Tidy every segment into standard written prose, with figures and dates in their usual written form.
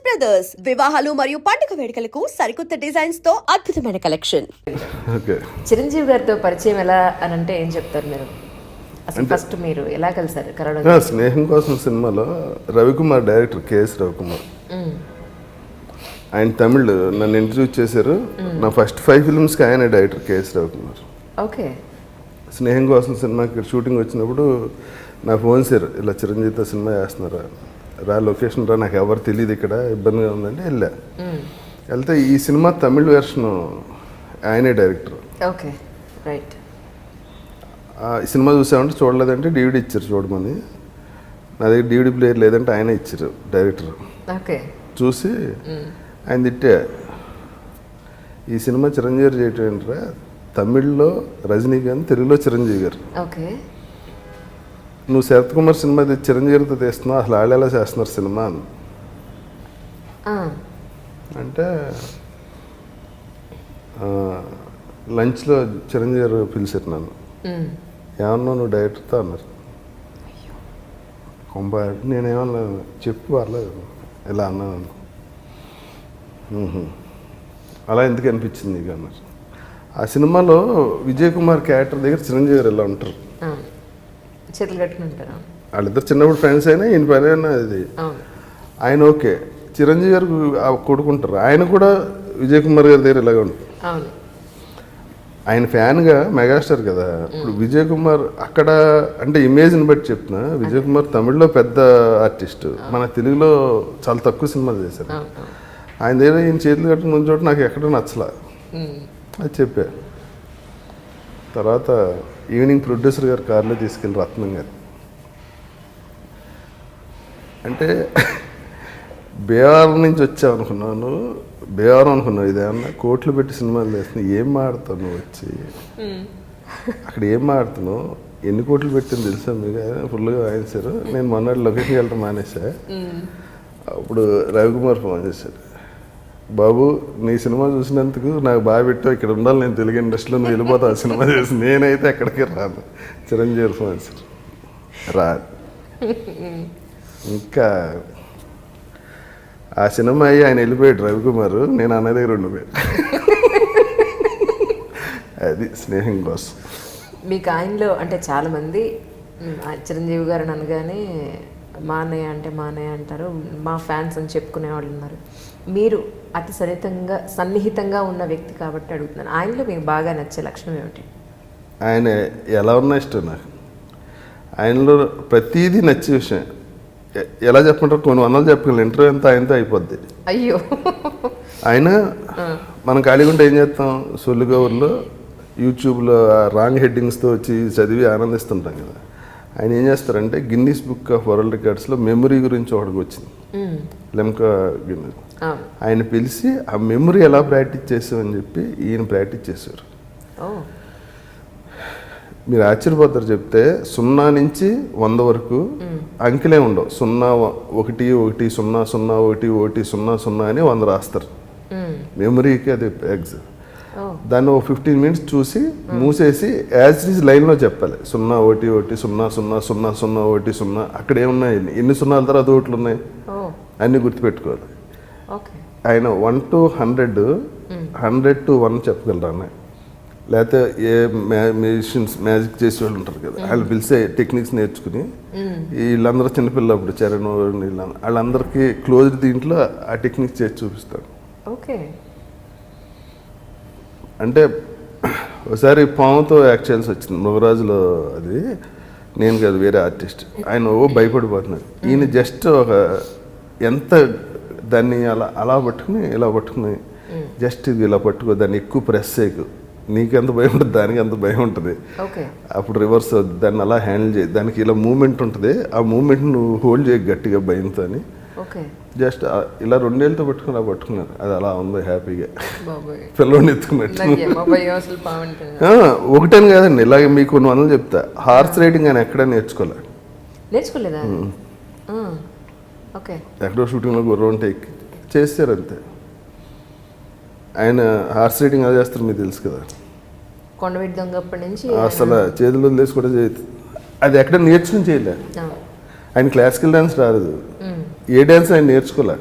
Brothers వివాహాలు మరియు పండుగ వేడుకలకు సరికొత్త డిజైన్స్ తో అద్భుతమైన కలెక్షన్. ఓకే. చిరంజీవి గారితో పరిచయం ఎలా అని అంటే ఏం చెప్తారు మీరు? అసలు ఫస్ట్ మీరు ఎలా కలిసారు? స్నేహం కోసం సినిమాలో రవికుమార్ డైరెక్టర్ కేఎస్ రవికుమార్, ఆయన తమిళ్ నన్ను ఇంటర్వ్యూ చేశారు. నా ఫస్ట్ 5 ఫిల్మ్స్కి ఆయన డైరెక్టర్ కేఎస్ రవికుమార్. ఓకే. స్నేహం కోసం సినిమాకి షూటింగ్ వచ్చినప్పుడు నా ఫోన్ సార్ ఇలా చిరంజీవితో సినిమా చేస్తున్నారు, రా లొకేషన్ రా, నాకు ఎవరు తెలియదు ఇక్కడ, ఇబ్బందిగా ఉందంటే వెళ్ళా. వెళ్తే ఈ సినిమా తమిళ్ వెర్షన్ ఆయనే డైరెక్టర్. Okay, right. ఈ సినిమా చూసామంటే చూడలేదంటే DVD ఇచ్చారు చూడమని. నా దగ్గర DVD ప్లేయర్ లేదంటే ఆయన ఇచ్చారు డైరెక్టర్. ఓకే. చూసి ఆయన తిట్టే, ఈ సినిమా చిరంజీవి గారు చేయటం ఏంటరా, తమిళ్లో రజనీకాంత్, తెలుగులో చిరంజీవి గారు. ఓకే. నువ్వు శరత్ కుమార్ సినిమా చిరంజీవి గారితో తీస్తున్నావు, అసలు వాళ్ళు ఎలా చేస్తున్నారు సినిమా అని అంటే, లంచ్లో చిరంజీవి గారు పిలిచారు నన్ను. ఏమన్నా నువ్వు డైరెక్టర్తో అన్నారు. నేనేమన్నా చెప్పు పర్లేదు ఇలా అన్నాను. అలా ఎందుకు అనిపించింది నీకు అన్నారు. ఆ సినిమాలో విజయ్ కుమార్ క్యారెక్టర్ దగ్గర చిరంజీవి గారు ఇలా ఉంటారు, చేతులు కట్టుకుని ఉంటారు. వాళ్ళిద్దరు చిన్నప్పుడు ఫ్రెండ్స్ అయినా ఈయన పని అయినా అది ఆయన ఓకే. చిరంజీవి గారు కొడుకుంటారు, ఆయన కూడా విజయ్ కుమార్ గారి దగ్గర ఇలాగే ఉంటారు. ఆయన ఫ్యాన్గా మెగాస్టార్ కదా. ఇప్పుడు విజయ్ కుమార్ అక్కడ అంటే ఇమేజ్ని బట్టి చెప్తున్నా, విజయ్ కుమార్ తమిళ్లో పెద్ద ఆర్టిస్ట్, మన తెలుగులో చాలా తక్కువ సినిమాలు చేశారు. ఆయన దగ్గర ఈయన చేతులు కట్టుకుని ఉన్న చోట నాకు ఎక్కడో నచ్చలా, అది చెప్పా. తర్వాత ఈవినింగ్ ప్రొడ్యూసర్ గారు కారులో తీసుకెళ్ళి రత్నం గారు అంటే బీహార్ నుంచి వచ్చావు అనుకున్నాను, బీహార్ అనుకున్నావు, ఇదేమన్నా కోట్లు పెట్టి సినిమాలు చేస్తున్నావు, ఏం మాడుతావు నువ్వు వచ్చి అక్కడ ఏం మాడుతున్నావు, ఎన్ని కోట్లు పెట్టింది తెలుసా మీకు, ఫుల్గా వాయించారు. నేను మొన్నటి లొకేషన్కి వెళ్ళటం మానేసా. అప్పుడు రవికుమార్ ఫోన్ చేశాడు, బాబు నీ సినిమా చూసినందుకు నాకు బాగా పెట్టావు, ఇక్కడ ఉండాలి నేను తెలుగు ఇండస్ట్రీలో, నువ్వు వెళ్ళిపోతావు సినిమా చేసి, నేనైతే ఎక్కడికి రాను. చిరంజీవి ఫోన్ చేశారు, రా. ఇంకా ఆ సినిమా అయ్యి ఆయన వెళ్ళిపోయాడు రవికుమార్, నేను అన్న దగ్గర ఉండిపోయాడు. అది స్నేహం కోసం. మీకు ఆయనలో అంటే చాలామంది చిరంజీవి గారు అనగానే మా అన్నయ్య అంటే మా అన్నయ్య అంటారు, మా ఫ్యాన్స్ అని చెప్పుకునే వాళ్ళు ఉన్నారు. మీరు అతి సన్నిహితంగా ఉన్న వ్యక్తి కాబట్టి అడుగుతున్నాను, ఆయనలో మీకు బాగా నచ్చే లక్షణం ఏమిటి? ఆయన ఎలా ఉన్నా ఇష్టం నాకు. ఆయనలో ప్రతీదీ నచ్చే విషయం. ఎలా చెప్పమంటారు, కొన్ని వందలు చెప్పగలను, ఇంటర్వ్యూ అంతా ఆయనతో అయిపోద్ది. అయ్యో. ఆయన మనం ఖాళీగా ఉంటే ఏం చేస్తాం, సొల్లుగౌర్లో యూట్యూబ్లో రాంగ్ హెడ్డింగ్స్తో వచ్చి చదివి ఆనందిస్తుంటాం కదా. ఆయన ఏం చేస్తారంటే గిన్నీస్ బుక్ ఆఫ్ వరల్డ్ రికార్డ్స్లో మెమరీ గురించి ఒకటికి వచ్చింది, లెమ్కా గిన్నీస్. ఆయన పిలిచి ఆ మెమరీ ఎలా ప్రాక్టీస్ చేసామని చెప్పి ఈయన ప్రాక్టీస్ చేశారు. మీరు ఆశ్చర్యపోతారు చెప్తే, 0 నుంచి 100 వరకు అంకెలే ఉండవు. 0 1 1 0 0 1 1 0 0 అని 100 రాస్తారు. మెమరీకి అది ఎగ్స్. దాన్ని 15 మినిట్స్ చూసి మూసేసి యాజ్ ఇట్ ఈజ్ లైన్లో చెప్పాలి. 0 1 1 0 0 0 0 1 0. అక్కడ ఏమున్నాయి, ఎన్ని సున్నాల తర్వాత ఓట్లు ఉన్నాయి అన్నీ గుర్తుపెట్టుకోవాలి. ఆయన 1 to 100, 100 to 1 చెప్పగలరు అన్న. లేకపోతే ఏ మ్యూజిషియన్స్ మ్యాజిక్ చేసే వాళ్ళు ఉంటారు కదా, వాళ్ళు పిలిచే టెక్నిక్స్ నేర్చుకుని, వీళ్ళందరూ చిన్నపిల్లలు అప్పుడు చరణ్ వాళ్ళందరికీ క్లోజ్ దీంట్లో ఆ టెక్నిక్స్ చేసి చూపిస్తాడు. ఓకే. అంటే ఒకసారి పాముతో యాక్ట్ చేయాల్సి వచ్చింది మృగరాజులో, అది నేను కాదు వేరే ఆర్టిస్ట్. ఆయన భయపడిపోతున్నారు. ఈయన జస్ట్ ఒక ఎంత దాన్ని అలా పట్టుకుని ఇలా పట్టుకుని జస్ట్ ఇది ఇలా పట్టుకో, దాన్ని ఎక్కువ ప్రెస్ చేయకు, నీకెంత భయం ఉంటుంది దానికి ఎంత భయం ఉంటుంది. అప్పుడు రివర్స్ దాన్ని అలా హ్యాండిల్ చేయి, దానికి ఇలా మూమెంట్ ఉంటుంది, ఆ మూమెంట్ నువ్వు హోల్డ్ చేయ గట్టిగా భయంతో అని. జస్ట్ ఇలా 2 ఏళ్ళతో పట్టుకుని అలా పట్టుకున్నారు. అది అలా ఉంది హ్యాపీగా, పిల్లల్ని ఎత్తుకున్నట్టు. ఒకటని కాదండి, ఇలాగే మీకు కొన్ని వందలు చెప్తా. హార్స్ రైడింగ్ ఆయన ఎక్కడ నేర్చుకోలేదా? ఎక్కడో షూటింగ్లో గుర్రం ఉంటే ఎక్కి చేస్తారు అంతే. ఆయన హార్స్ రైడింగ్ ఎలా చేస్తారు మీకు తెలుసు కదా, కొండవీటి దొంగప్పటి నుంచి అసలు చేతులు వదిలేసి కూడా చేయదు. అది ఎక్కడ నేర్చుకుని చేయలే. ఆయన క్లాసికల్ డ్యాన్స్ రాదు, ఏ డ్యాన్స్ ఆయన నేర్చుకోలే.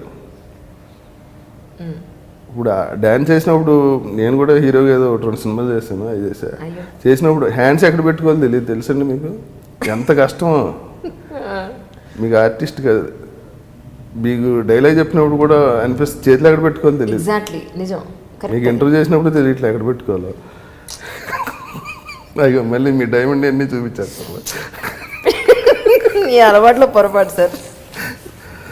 ఇప్పుడు డ్యాన్స్ చేసినప్పుడు నేను కూడా హీరోగా ఏదో 2 సినిమాలు చేశాను, అది చేశాను. అయ్యో. చేసినప్పుడు హ్యాండ్స్ ఎక్కడ పెట్టుకోవాలి తెలియదు, తెలుసండి మీకు ఎంత కష్టమో. మీకు ఆర్టిస్ట్ కాదు, మీకు డైలాగ్ చెప్పినప్పుడు కూడా అనిపిస్తుంది చేతిలో ఎక్కడ పెట్టుకోవాలి తెలియదు. ఎగ్జాక్ట్లీ నిజం. మీకు ఇంటర్వ్యూ చేసినప్పుడు తెలియట్లే ఎక్కడ పెట్టుకోవాలో. అయ్యో మళ్ళీ మీ డైమండ్ అన్నీ చూపించారు. ఈ అలవాట్లో పొరపాటు సార్.